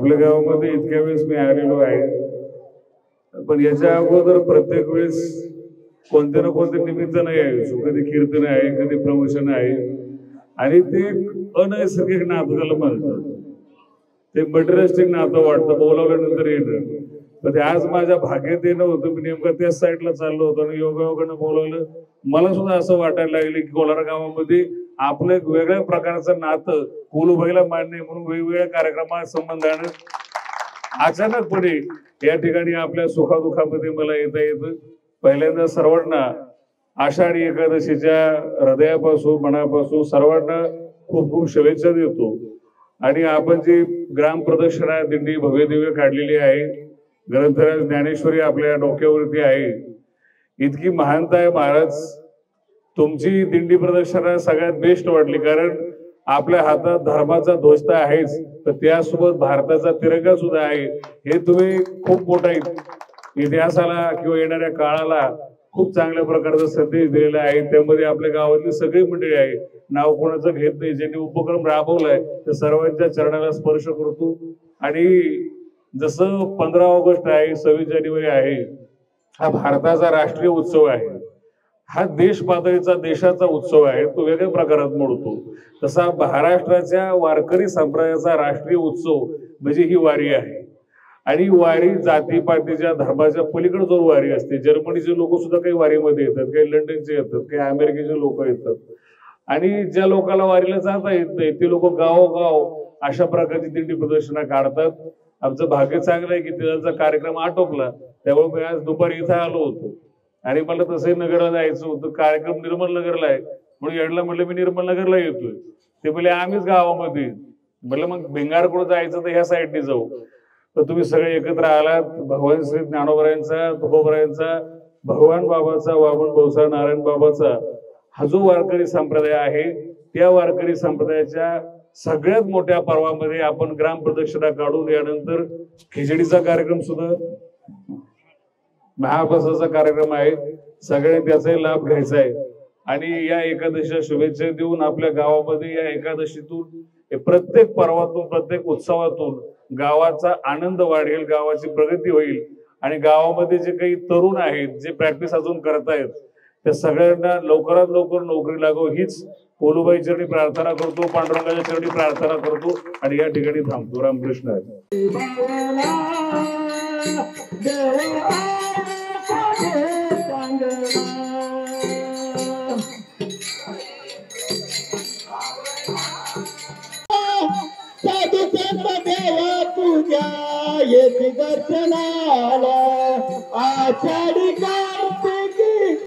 आपल्या गावामध्ये इतक्या वेळेस मी आलेलो आहे, पण याच्या अगोदर प्रत्येक वेळेस कोणत्या ना कोणत्या निमित्तानं यायचो. कधी कीर्तन आहे, कधी प्रवचन आहे, आणि ते अनैसर्गिक नातं त्याला म्हणतात. ते मटेरियलिस्टिक नातं वाटतं, बोलावल्यानंतर येणं. तर ते आज माझ्या भाग्यात येणं होतं. मी नेमकं त्याच साईडला चाललो होतो आणि योगायोगानं बोलावलं. मला सुद्धा असं वाटायला लागलं की कोलारा गावामध्ये आपलं एक वेगळ्या प्रकारचं नातं कोलूबाईला मान्य म्हणून वेगवेगळ्या कार्यक्रमात संबंधानं अचानकपणे या ठिकाणी आपल्या सुखादुखामध्ये मला येता येतं. पहिल्यांदा सर्वांना आषाढी एकादशीच्या हृदयापासून मनापासून सर्वांना खूप खूप शुभेच्छा देतो. आणि आपण जी ग्राम प्रदक्षिणा दिंडी भव्यदिव्य काढलेली आहे, ग्रंथराज ज्ञानेश्वरी आपल्या डोक्यावरती आहे. इतकी महानता आहे महाराज. तुमची दिंडी प्रदक्षिणा सगळ्यात बेस्ट वाटली, कारण आपल्या हातात धर्माचा ध्वज तर आहेच, तर त्यासोबत भारताचा तिरंगा सुद्धा आहे. हे तुम्ही खूप मोठा इतिहासाला किंवा येणाऱ्या काळाला खूप चांगल्या प्रकारचा संदेश दिलेला आहे. त्यामध्ये आपल्या गावातली सगळी मंडळी आहे, नाव कोणाचं घेत नाही. ज्यांनी उपक्रम राबवलाय त्या सर्वांच्या चरणाला स्पर्श करतो. आणि जसं 15 ऑगस्ट आहे, 26 जानेवारी आहे, हा भारताचा राष्ट्रीय उत्सव आहे. हा देश पातळीचा देशाचा उत्सव आहे, तो वेगळ्या प्रकारात मोडतो. तसा महाराष्ट्राच्या वारकरी संप्रदायाचा राष्ट्रीय उत्सव म्हणजे ही वारी आहे. आणि वारी जातीपातीच्या धर्माच्या पलीकडे जो वारी असते. जर्मनीचे लोक सुद्धा काही वारीमध्ये येतात, काही लंडनचे येतात, काही अमेरिकेचे लोक येतात. आणि ज्या लोकांना वारीला जाता येत नाही ते लोक गावोगाव अशा प्रकारची दिंडी प्रदर्शना काढतात. आमचं भाग्य चांगलं आहे की त्यांचा कार्यक्रम आटोपला, त्यामुळे मी आज दुपारी इथं आलो होतो. आणि मला तसंही नगरला जायचं होतं. कार्यक्रम निर्मल नगरला आहे म्हणून यांना म्हटलं मी निर्मल नगरला येतोय. ते बोलले आम्हीच गावामध्ये. म्हटलं मग भिंगारकडे जायचं तर ह्या साईडने जाऊ. तर तुम्ही सगळे एकत्र आलात. भगवान श्री ज्ञानोबरायांचा, तुकोबरायांचा, भगवान बाबाचा, वामन भाऊचा, नारायण बाबाचा हा जो वारकरी संप्रदाय आहे, त्या वारकरी संप्रदायाच्या सगळ्यात मोठ्या पर्वामध्ये आपण ग्राम प्रदक्षिणा काढून यानंतर खिचडीचा कार्यक्रम सुद्धा, महाप्रसादाचा कार्यक्रम आहे, सगळे त्याचाही लाभ घ्यायचा आहे. आणि या एकादशीच्या शुभेच्छा देऊन आपल्या गावामध्ये या एकादशीतून प्रत्येक पर्वातून प्रत्येक उत्सवातून गावाचा आनंद वाढेल, गावाची प्रगती होईल. आणि गावामध्ये जे काही तरुण आहेत जे प्रॅक्टिस अजून करतायत त्या सगळ्यांना लवकरात लवकर नोकरी लागो हीच कोलूबाई चरणी प्रार्थना करतो, पांडुरंगाच्या चरणी प्रार्थना करतो आणि या ठिकाणी थांबतो. रामकृष्ण आहे. तुझ्या येथे दर्शनाला आषाढी कार्तिकी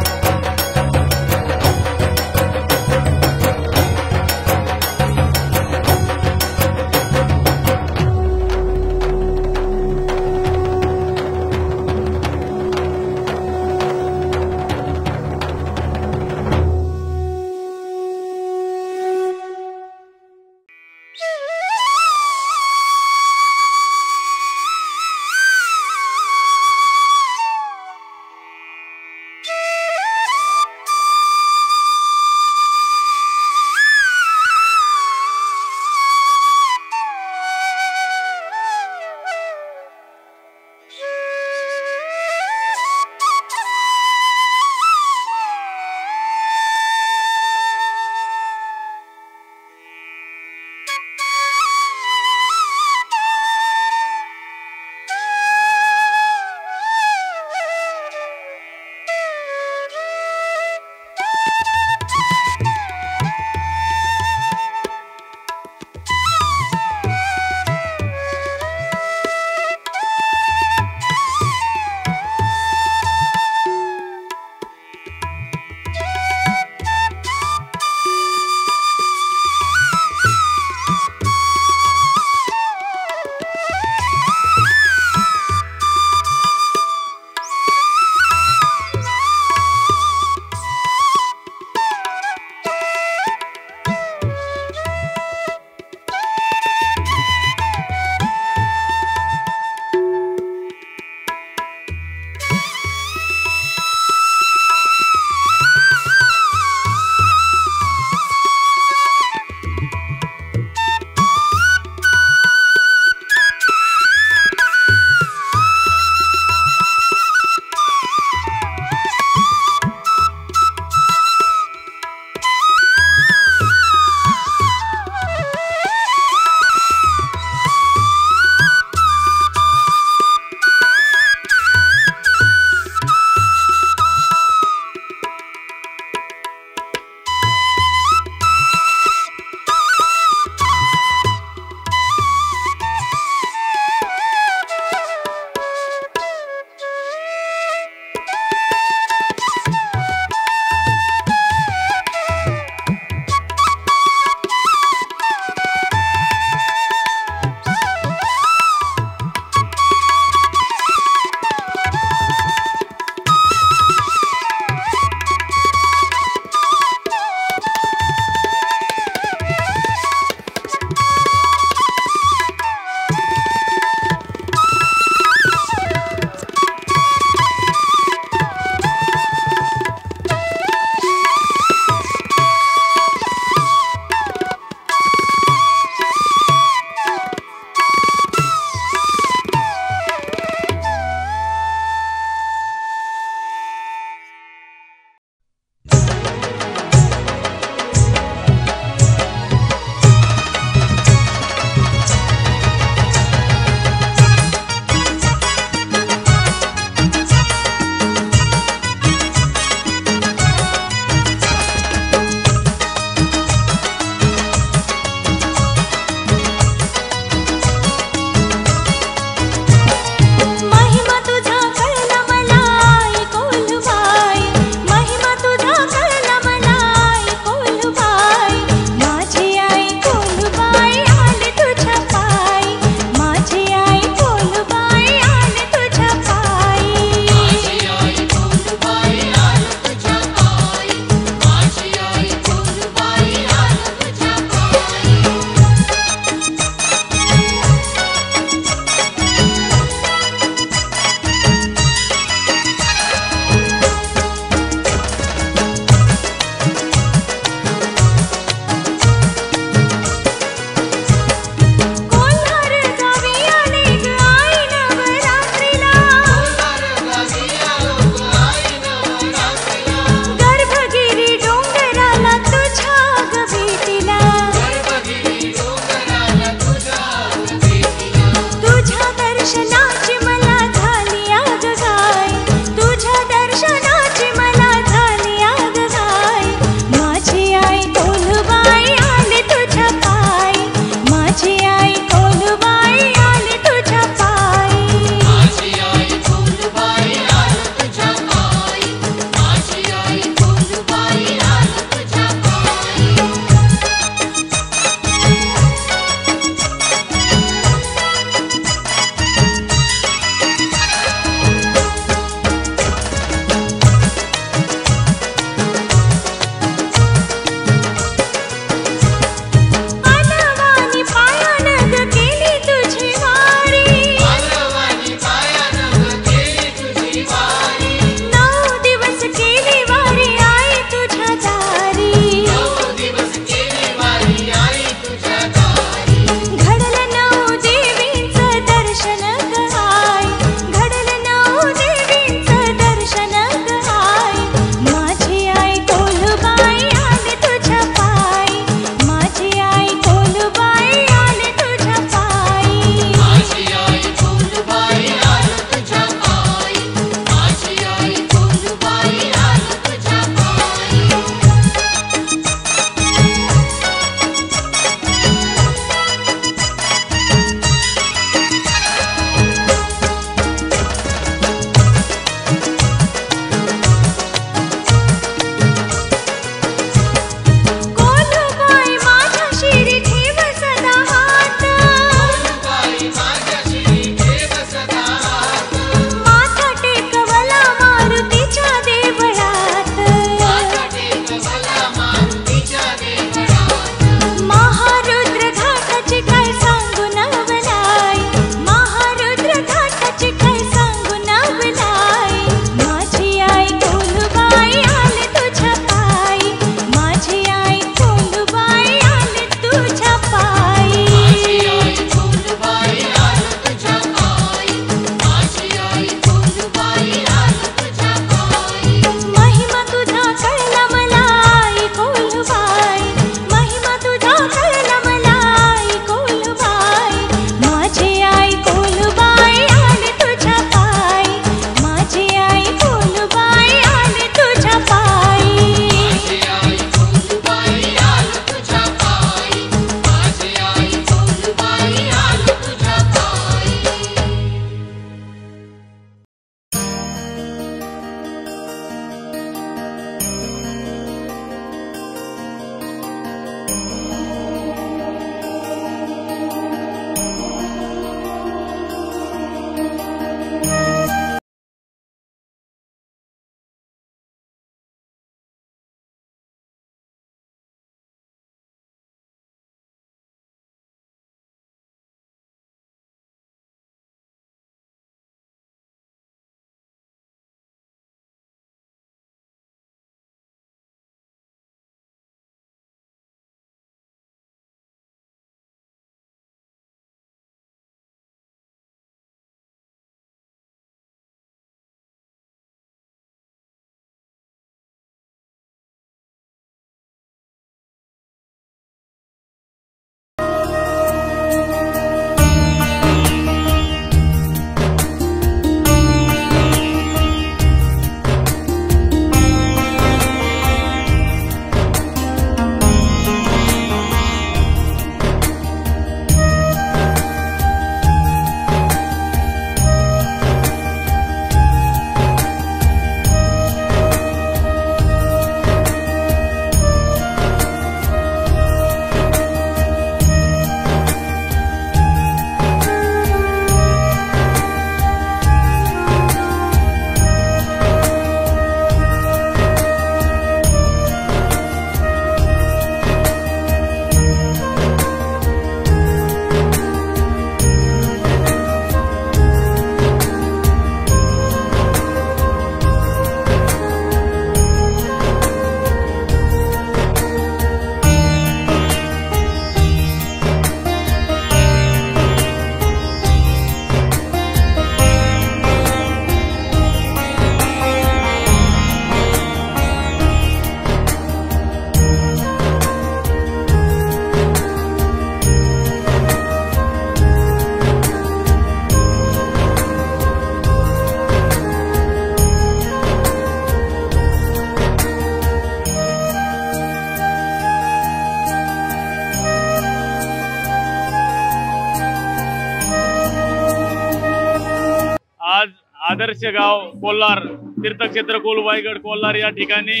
आदर्श गाव कोल्हार तीर्थक्षेत्र कोलवाईगड कोल्हार या ठिकाणी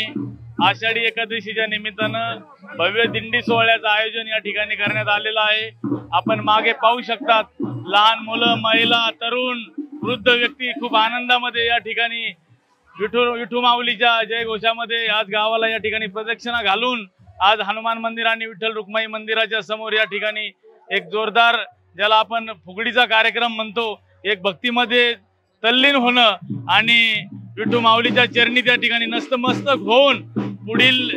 आषाढी एकादशीच्या निमित्तानं भव्य दिंडी सोहळ्याचं आयोजन या ठिकाणी करण्यात आलेलं आहे। आपण मागे पाहू शकतात, लहान मुलं, महिला, तरुण, वृद्ध व्यक्ती खूप आनंदामध्ये या ठिकाणी विठू माऊलीच्या जयघोषामध्ये आज गावाला या ठिकाणी प्रदक्षिणा घालून आज हनुमान मंदिर आणि विठ्ठल रुक्माई मंदिराच्या समोर या ठिकाणी एक जोरदार, ज्याला आपण फुगडीचा कार्यक्रम म्हणतो, एक भक्तीमध्ये तल्लीन होणं आणि विठू माऊलीच्या चरणी त्या ठिकाणी नतमस्तक होऊन पुढील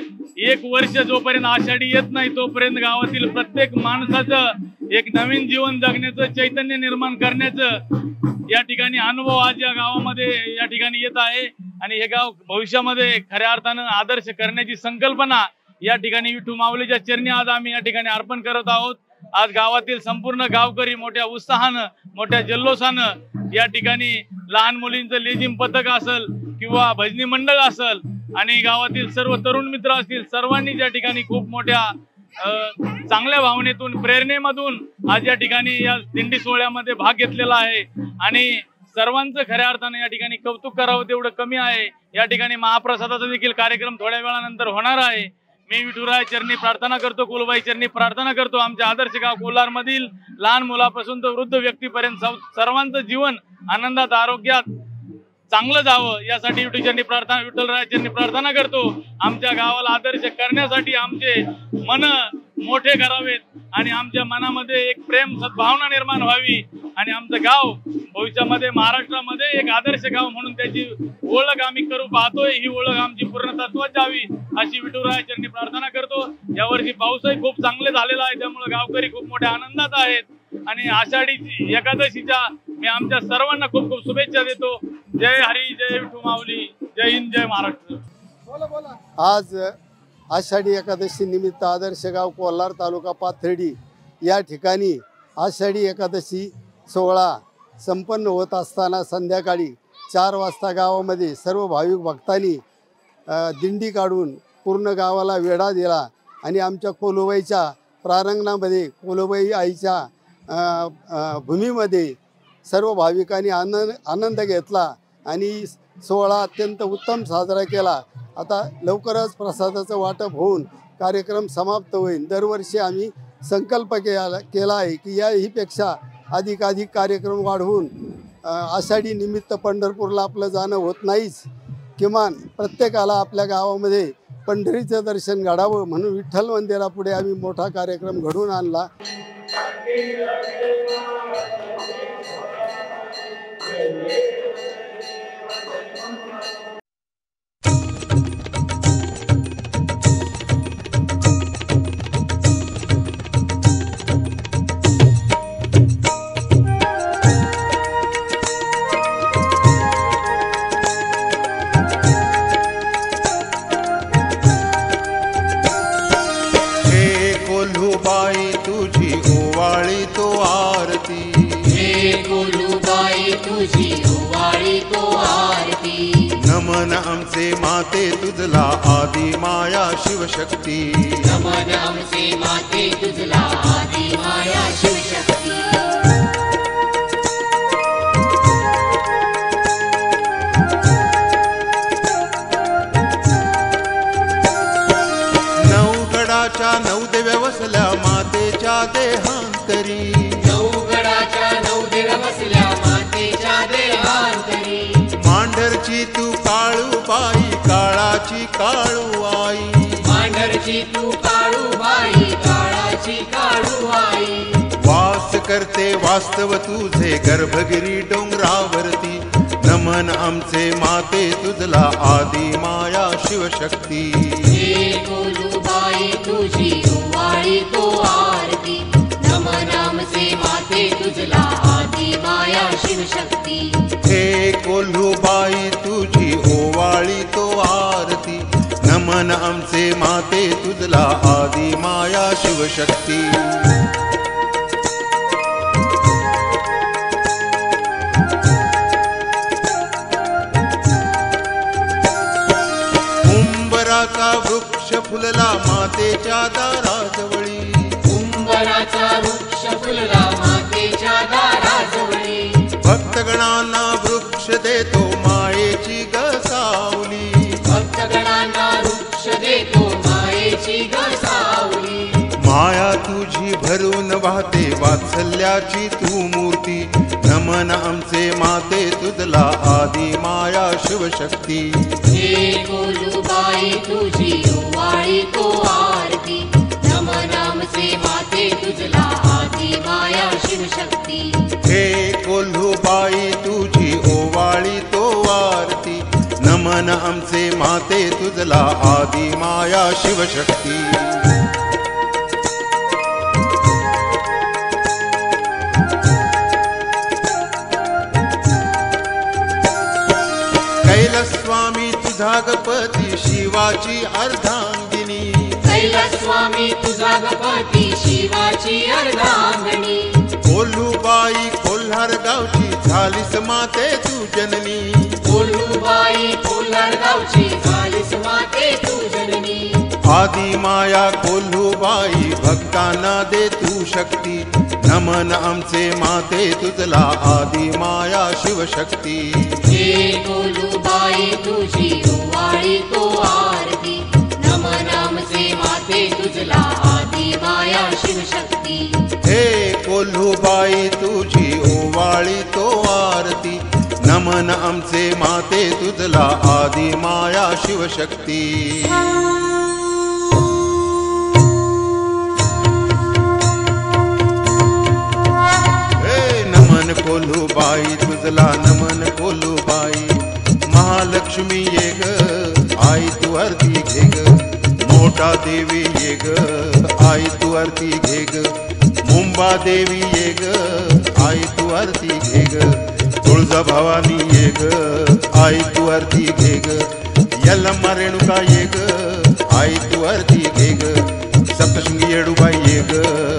1 वर्ष जोपर्यंत आषाढी येत नाही तोपर्यंत गावातील प्रत्येक माणसाचं एक नवीन जीवन जगण्याचं, चैतन्य निर्माण करण्याचं या ठिकाणी अनुभव आज या गावामध्ये या ठिकाणी येत आहे। आणि हे गाव भविष्यामध्ये खऱ्या अर्थानं आदर्श करण्याची संकल्पना या ठिकाणी विठू माऊलीच्या चरणी आज आम्ही या ठिकाणी अर्पण करत आहोत। आज गावातील संपूर्ण गावकरी मोठ्या उत्साहानं, मोठ्या जल्लोषानं या ठिकाणी लहान मुलींचं लेझिम पथक असेल किंवा भजनी मंडळ असेल आणि गावातील सर्व तरुण मित्र असतील, सर्वांनी या ठिकाणी खूप मोठ्या चांगल्या भावनेतून, प्रेरणेमधून आज या ठिकाणी या दिंडी सोहळ्यामध्ये भाग घेतलेला आहे। आणि सर्वांचं खऱ्या अर्थाने या ठिकाणी कौतुक करावं तेवढं कमी आहे। या ठिकाणी महाप्रसादाचा देखील कार्यक्रम थोड्या वेळानंतर होणार आहे। मी विठुराया चरणी प्रार्थना करतो, कुलबाई चरणी प्रार्थना करतो, आमच्या आदर्श गाव कोल्हार मधील लहान मुलापासून तर वृद्ध व्यक्तीपर्यंत सर्वांचं जीवन आनंदात, आरोग्यात चांगलं जावं यासाठी विठ्ठलराया चरणी प्रार्थना करतो। आमच्या गावाला आदर्श करण्यासाठी आमचे मन मोठे करावेत आणि आमच्या मनामध्ये एक प्रेम, सद्भावना निर्माण व्हावी आणि आमचं गाव भविष्यामध्ये महाराष्ट्रामध्ये एक आदर्श गाव म्हणून त्याची ओळख आम्ही करू पाहतोय। ही ओळख आमची पूर्णत्वास यावी अशी विठुराया चरणी प्रार्थना करतो। यावर्षी पाऊसही खूप चांगले झालेला आहे, त्यामुळे गावकरी खूप मोठ्या आनंदात आहेत आणि आषाढी एकादशीच्या मी आमच्या सर्वांना खूप खूप शुभेच्छा देतो। जय हरी, जय विठू माऊली, जय हिंद, जय महाराष्ट्र। आज आषाढी एकादशी निमित्त आदर्श गाव कोल्हार तालुका पाथर्डी या ठिकाणी आषाढी एकादशी सोहळा संपन्न होत असताना संध्याकाळी 4 वाजता गावामध्ये सर्व भाविक भक्तांनी दिंडी काढून पूर्ण गावाला वेढा दिला आणि आमच्या कोलोबाईच्या प्रांगणामध्ये, कोलोबाई आईच्या भूमीमध्ये सर्व भाविकांनी आनंद घेतला आणि सोहळा अत्यंत उत्तम साजरा केला। आता लवकरच प्रसादाचं वाटप होऊन कार्यक्रम समाप्त होईल। दरवर्षी आम्ही संकल्प केला आहे की याहीपेक्षा अधिकाधिक कार्यक्रम वाढवून आषाढी निमित्त पंढरपूरला आपलं जाणं होत नाहीच, किमान प्रत्येकाला आपल्या गावामध्ये पंढरीचं दर्शन घडावं म्हणून विठ्ठल मंदिरापुढे आम्ही मोठा कार्यक्रम घडवून आणला। नमन आमचे माते तुझला आदि माया शिवशक्ती, नमन आमचे माते तुझला आदि माया शिवशक्ती। नवगडाच्या 9 देव्या वसल्या मातेच्या देहांतरी, नवगडाच्या 9 देव्या वसल्या मातेच्या देहांतरी। मांढरची तू काळूबाई, काळाची काळू आई, मांढरची तू काळूबाई, काळाची काळू आई। वास करते वास्तव तुझे गर्भगिरी डोंगरावरती, नमन आमचे माते तुझला आदि माया शिवशक्ती। हे कोलूबाई तुझी ओवाळी तो आरती, नमन आमचे माते तुझला आदि माया शिवशक्ती। हे कोल्हूबाई तुझी ओवाळी तो आरती, नमन आमचे माते तुझला आदि माया शिवशक्ती। उंबराचा वृक्ष फुलला मातेच्या दाराजवळी, उंबराचा वृक्ष फुलला मातेच्या दाराजवळी। भक्तगणांना वृक्ष देत तुझी भरून वाहते वात्सल्याची तू मूर्ती नमन आमचे माते तुझला आदि माया शिवशक्ती हे कोलुबाई तुझी ओवाळी तो आरती नमन आमचे माते तुझला आदि माया शिवशक्ती हे कोल्हूबाई तुझी ओवाळी तो आरती नमन आमचे माते तुझला आदि माया शिवशक्ती कैलासस्वामी तुझा गपती शिवाची अर्धांगिनी कैलासस्वामी तुझा गपती शिवाची अर्धांगिनी कोल्हूबाई कोल्हार गावची झालीस माते तू जननी कोल्हूबाई कोल्हार गावची झालीस माते तू जननी आदि माया कोल्हूबाई भक्तांना दे तू शक्ती नमन आमचे माते तुझला आदि माया शिवशक्ती हे कोलुबाई तुझी ओवाळी तो आरती नमन आमचे माते तुझला आदि माया शिवशक्ती हे कोल्हूबाई तुझी ओवाळी तो आरती नमन आमचे माते तुझला आदि माया शिवशक्ती नमन कोल्हूबाई तुझला नमन कोल्हूबाई महालक्ष्मी ये ग आई तू आरती घे ग मोठा देवी ये ग आई तू आरती घे ग मुंबा देवी ये ग आई तू आरती घे ग तुळजा भवानी ये ग आई तू आरती घे ग यल्लम्मा रेणुका ये ग आई तू आरती घे ग सप्तशृंगी येडूबाई ये ग